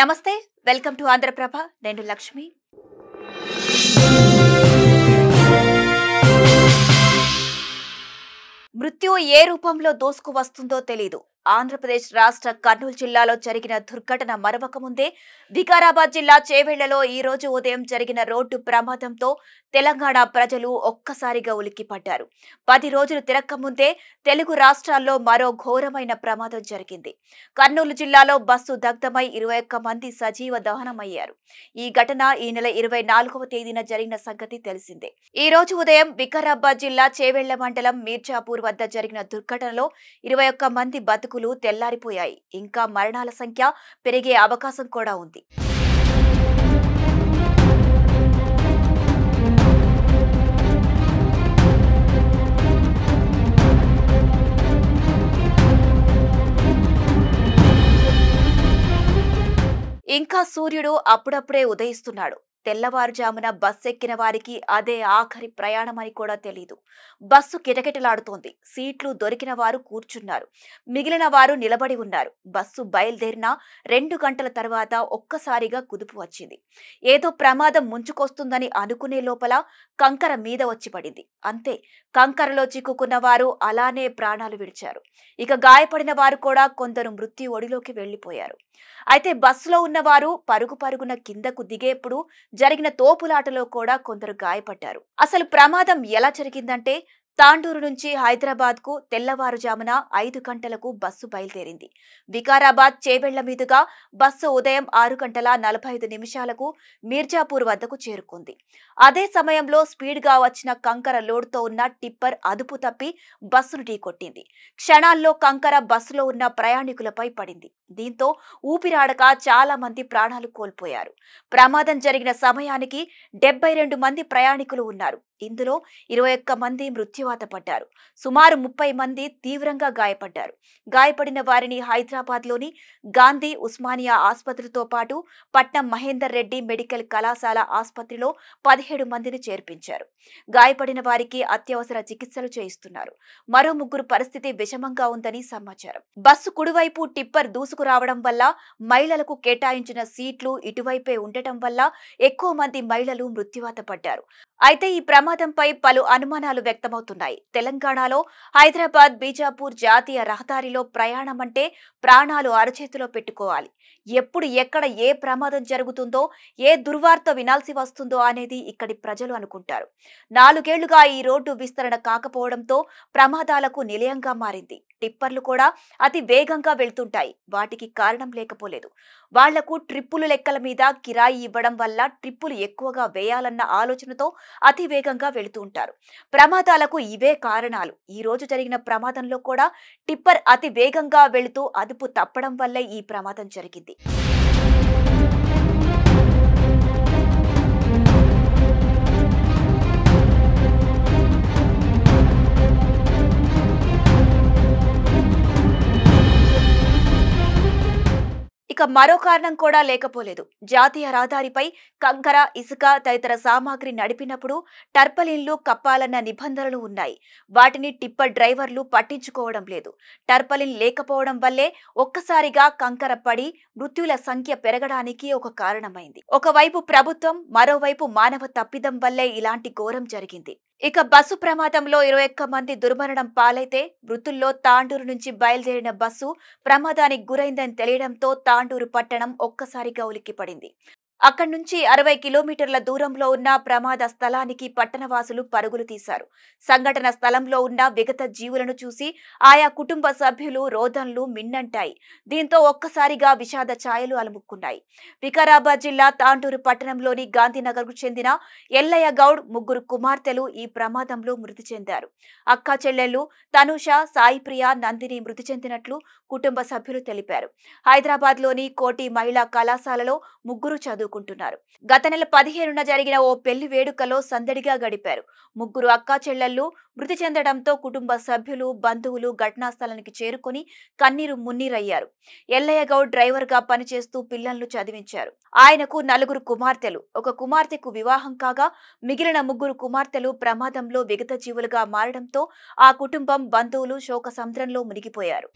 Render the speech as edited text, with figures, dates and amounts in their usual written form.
నమస్తే welcome to Andhraprabha నేను లక్ష్మి మృత్యు ఏ రూపంలో దోసుకు వస్తుందో తెలియదు ఆంధ్రప్రదేశ్ రాష్ట్ర కర్నూలు జిల్లాలో జరిగిన దుర్ఘటన మరవక ముందే వికారాబాద్ జిల్లా చేవెళ్లలో ఈ రోజు ఉదయం జరిగిన రోడ్డు ప్రమాదంతో తెలంగాణ ప్రజలు ఒక్కసారిగా ఉలిక్కిపడ్డారు 10 రోజులు తిరక్క ముందే తెలుగు రాష్ట్రాల్లో మరో ఘోరమైన ప్రమాదం జరిగింది కర్నూలు జిల్లాలో బస్సు దగ్ధమై 21 మంది సజీవ దహనమయ్యారు ఈ ఘటన ఈ నెల 24వ తేదీన జరిగిన సంగతి తెలిసిందే ఈ రోజు ఉదయం వికారాబాద్ జిల్లా చేవెళ్ల మండలం మీర్జాపూర్ వద్ద జరిగిన దుర్ఘటనలో 21 మంది బతుకులు తెల్లారిపోయాయి ఇంకా మరణాల సంఖ్య పెరిగే అవకాశం కూడా ఉంది ఇంకా సూర్యుడు అప్పుడప్పుడే ఉదయిస్తున్నాడు తెల్లవారుజామున బస్సు ఎక్కిన వారికి అదే ఆఖరి ప్రయాణమని కూడా తెలీదు బస్సు కిటకిటలాడుతోంది సీట్లు దొరికిన వారు కూర్చున్నారు మిగిలిన వారు నిలబడి ఉన్నారు బస్సు బయలుదేరిన 2 గంటల తర్వాత ఒక్కసారిగా కుదుపు వచ్చింది ఏదో ప్రమాదం ముంచుకొస్తుందని అనుకునే లోపల కంకర మీద వచ్చి పడింది అంతే కంకరలో చిక్కుకున్న వారు అలానే ప్రాణాలు విడిచారు ఇక గాయపడిన వారు కూడా కొందరు మృత్యు ఒడిలోకి వెళ్లిపోయారు అయితే బస్సులో ఉన్నవారు పరుగున కిందకు దిగేప్పుడు జరిగిన తోపులాటలో కూడా కొందరు గాయపడ్డారు అసలు ప్రమాదం ఎలా జరిగిందంటే తాండూరు నుంచి హైదరాబాద్ కు తెల్లవారుజామున 5 గంటలకు బస్సు బయలుదేరింది వికారాబాద్ చేవెళ్ల మీదుగా బస్సు ఉదయం 6:45 మీర్జాపూర్ వద్దకు చేరుకుంది అదే సమయంలో స్పీడ్ గా వచ్చిన కంకర లోడ్తో ఉన్న టిప్పర్ అదుపు తప్పి బస్సును ఢీకొట్టింది క్షణాల్లో కంకర బస్సులో ఉన్న ప్రయాణికులపై పడింది దీంతో ఊపిరాడక చాలా మంది ప్రాణాలు కోల్పోయారు ప్రమాదం జరిగిన సమయానికి 72 మంది ప్రయాణికులు ఉన్నారు ఇందులో 21 మంది మృత్యువాత పడ్డారు సుమారు 30 మంది తీవ్రంగా గాయపడ్డారు గాయపడిన వారిని హైదరాబాద్ లోని గాంధీ ఉస్మానియా ఆసుపత్రితో పాటు పట్నం మహేందర్ రెడ్డి మెడికల్ కళాశాల ఆసుపత్రిలో 17 మందిని చేర్పించారు గాయపడిన వారికి అత్యవసర చికిత్సలు చేయిస్తున్నారు మరో 3 పరిస్థితి విషమంగా ఉందని సమాచారం బస్సు కుడివైపు టిప్పర్ దూసుకురావడం వల్ల మహిళలకు కేటాయించిన సీట్లు ఇటువైపే ఉండటం వల్ల ఎక్కువ మంది మహిళలు మృత్యువాత పడ్డారు అయితే ఈ ప్రమాదంపై పలు అనుమానాలు వ్యక్తమవుతున్నాయి తెలంగాణలో హైదరాబాద్ బీజాపూర్ జాతీయ రహదారిలో ప్రయాణం అంటే ప్రాణాలు అరచేతిలో పెట్టుకోవాలి ఎప్పుడు ఎక్కడ ఏ ప్రమాదం జరుగుతుందో ఏ దుర్వార్త వినాల్సి వస్తుందో అనేది ఇక్కడి ప్రజలు అనుకుంటారు 4 ఏళ్లుగా ఈ రోడ్డు విస్తరణ కాకపోవడంతో ప్రమాదాలకు నిలయంగా మారింది టిప్పర్లు కూడా అతి వేగంగా వెళ్తుంటాయి వాటికి కారణం లేకపోలేదు వాళ్లకు ట్రిప్పులు లెక్కల మీద కిరాయి ఇవ్వడం వల్ల ట్రిప్పులు ఎక్కువగా వేయాలన్న ఆలోచనతో అతి వేగంగా వెళుతూ ఉంటారు ప్రమాదాలకు ఇవే కారణాలు ఈ రోజు జరిగిన ప్రమాదంలో కూడా టిప్పర్ అతి వేగంగా వెళుతూ అదుపు తప్పడం వల్లే ఈ ప్రమాదం జరిగింది ఇక మరో కారణం కూడా లేకపోలేదు జాతీయ రహదారిపై కంకర ఇసుక తదితర సామాగ్రి నడిపినప్పుడు టర్పలిన్లు కప్పాలన్న నిబంధనలు ఉన్నాయి వాటిని టిప్పర్ డ్రైవర్లు పట్టించుకోవడం లేదు టర్పలిన్ లేకపోవడం వల్లే ఒక్కసారిగా కంకర పడి మృత్యుల సంఖ్య పెరగడానికి ఒక కారణమైంది ఒకవైపు ప్రభుత్వం మరోవైపు మానవ తప్పిదం వల్లే ఇలాంటి ఘోరం జరిగింది ఇక బస్సు ప్రమాదంలో 21 మంది దుర్మరణం పాలైతే మృతుల్లో తాండూరు నుంచి బయలుదేరిన బస్సు ప్రమాదానికి గురైందని తెలియడంతో తాండూరు పట్టణం ఒక్కసారిగా ఉలిక్కిపడింది అక్కడి నుంచి 60 కిలోమీటర్ల దూరంలో ఉన్న ప్రమాద స్థలానికి పట్టణవాసులు పరుగులు తీశారు సంఘటన స్థలంలో ఉన్న విగత జీవులను చూసి ఆయా కుటుంబ సభ్యులు రోదనలు మిన్నంటాయి దీంతో ఒక్కసారిగా విషాద ఛాయలు అలుముకున్నాయి వికారాబాద్ జిల్లా తాండూరు పట్టణంలోని గాంధీనగర్కు చెందిన ఎల్లయ్య గౌడ్ 3 కుమార్తెలు ఈ ప్రమాదంలో మృతి చెందారు అక్క చెల్లెళ్లు తనుష సాయిప్రియ నందిని మృతి చెందినట్లు కుటుంబ సభ్యులు తెలిపారు హైదరాబాద్ లోని కోటి మహిళా కళాశాలలో 3 చదువుకుంటున్నారు గత నెల 15న జరిగిన ఓ పెళ్లి వేడుకలో సందడిగా గడిపారు 3 అక్కా చెల్లెళ్లు మృతి చెందడంతో కుటుంబ సభ్యులు బంధువులు ఘటనా స్థలానికి చేరుకొని కన్నీరు మున్నీరయ్యారు ఎల్లయ్య గౌడ్ డ్రైవర్ గా పనిచేస్తూ పిల్లలను చదివించారు ఆయనకు 4 కుమార్తెలు ఒక కుమార్తెకు వివాహం కాగా మిగిలిన 3 కుమార్తెలు ప్రమాదంలో విగత జీవులుగా మారడంతో ఆ కుటుంబం బంధువులు శోక సముద్రంలో మునిగిపోయారు